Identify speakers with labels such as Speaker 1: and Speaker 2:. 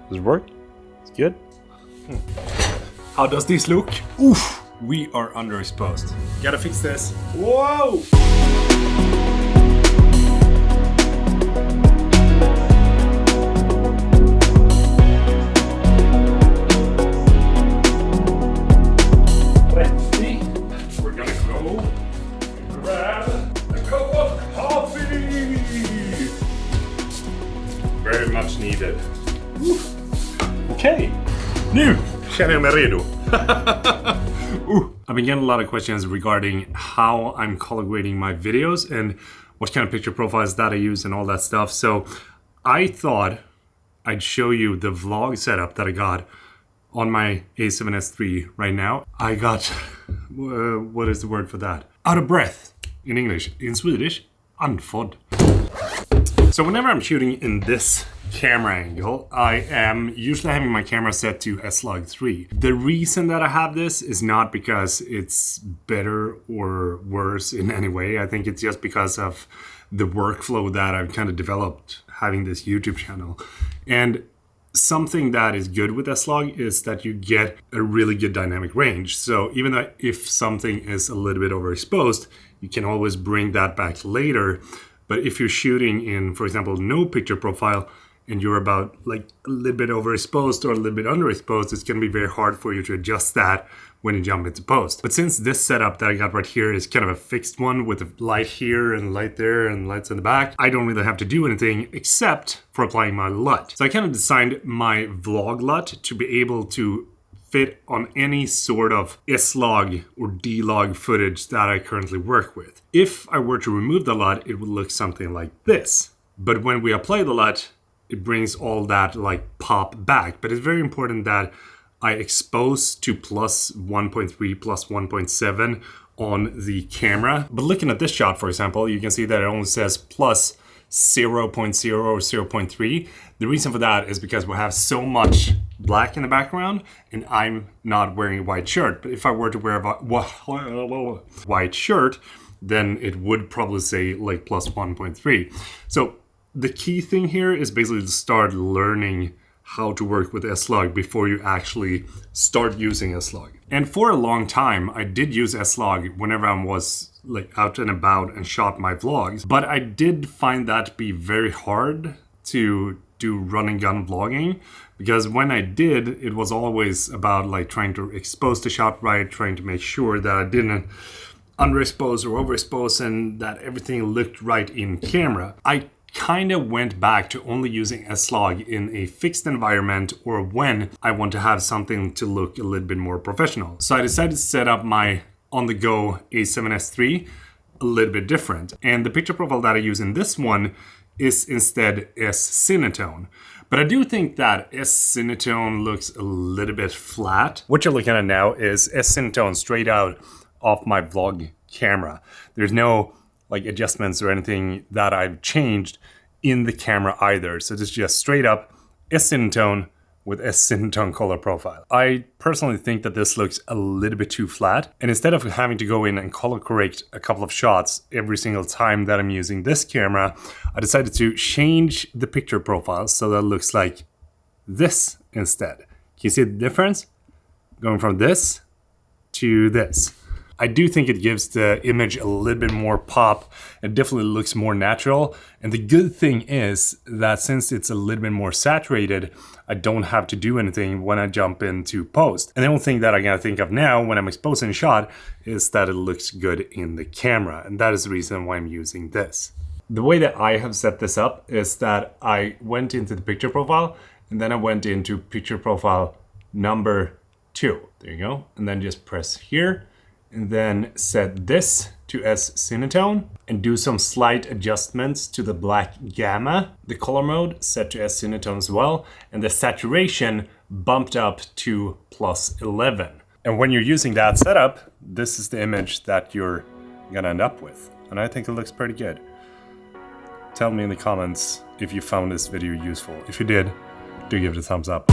Speaker 1: Does it work? It's good.
Speaker 2: How does this look? Oof! We are underexposed. Gotta fix this. Whoa! We're gonna go grab a cup of coffee. Very much needed.
Speaker 1: Okay.
Speaker 2: Nu känner jag mig redo. I've been getting a lot of questions regarding how I'm color grading my videos and what kind of picture profiles that I use and all that stuff. So I thought I'd show you the vlog setup that I got on my A7S III right now. I got, what is the word for that? Out of breath in English. In Swedish, andfådd. So whenever I'm shooting in this camera angle, I am usually having my camera set to S-Log3. The reason that I have this is not because it's better or worse in any way. I think it's just because of the workflow that I've kind of developed having this YouTube channel. And something that is good with S-Log is that you get a really good dynamic range. So even though if something is a little bit overexposed, you can always bring that back later. But if you're shooting in, for example, no picture profile, and you're about like a little bit overexposed or a little bit underexposed, it's going to be very hard for you to adjust that when you jump into post. But since this setup that I got right here is kind of a fixed one with a light here and light there and lights in the back, I don't really have to do anything except for applying my LUT. So I kind of designed my vlog LUT to be able to fit on any sort of S-Log or D-Log footage that I currently work with. If I were to remove the LUT, it would look something like this. But when we apply the LUT, it brings all that like pop back. But it's very important that I expose to plus 1.3, plus 1.7 on the camera. But looking at this shot, for example, you can see that it only says plus 0.0 or 0.3. The reason for that is because we have so much black in the background and I'm not wearing a white shirt. But if I were to wear a white shirt, then it would probably say like plus 1.3. So the key thing here is basically to start learning how to work with S-Log before you actually start using S-Log. And for a long time, I did use S-Log whenever I was like out and about and shot my vlogs. But I did find that to be very hard to do run and gun vlogging, because when I did, it was always about like trying to expose the shot right, trying to make sure that I didn't underexpose or overexpose and that everything looked right in camera. I kind of went back to only using S-Log in a fixed environment or when I want to have something to look a little bit more professional. So I decided to set up my on-the-go A7S III a little bit different. And the picture profile that I use in this one is instead S-Cinetone. But I do think that S-Cinetone looks a little bit flat. What you're looking at now is S-Cinetone straight out of my vlog camera. There's no like adjustments or anything that I've changed in the camera either. So it's just straight up S-Cinetone with S-Cinetone color profile. I personally think that this looks a little bit too flat. And instead of having to go in and color correct a couple of shots every single time that I'm using this camera, I decided to change the picture profile so that it looks like this instead. Can you see the difference? Going from this to this. I do think it gives the image a little bit more pop. It definitely looks more natural. And the good thing is that since it's a little bit more saturated, I don't have to do anything when I jump into post. And the only thing that I gotta think of now when I'm exposing a shot is that it looks good in the camera. And that is the reason why I'm using this. The way that I have set this up is that I went into the picture profile and then I went into picture profile number 2. There you go. And then just press here. And then set this to S-Cinetone and do some slight adjustments to the black gamma. The color mode set to S-Cinetone as well. And the saturation bumped up to plus 11. And when you're using that setup, this is the image that you're gonna end up with. And I think it looks pretty good. Tell me in the comments if you found this video useful. If you did, do give it a thumbs up.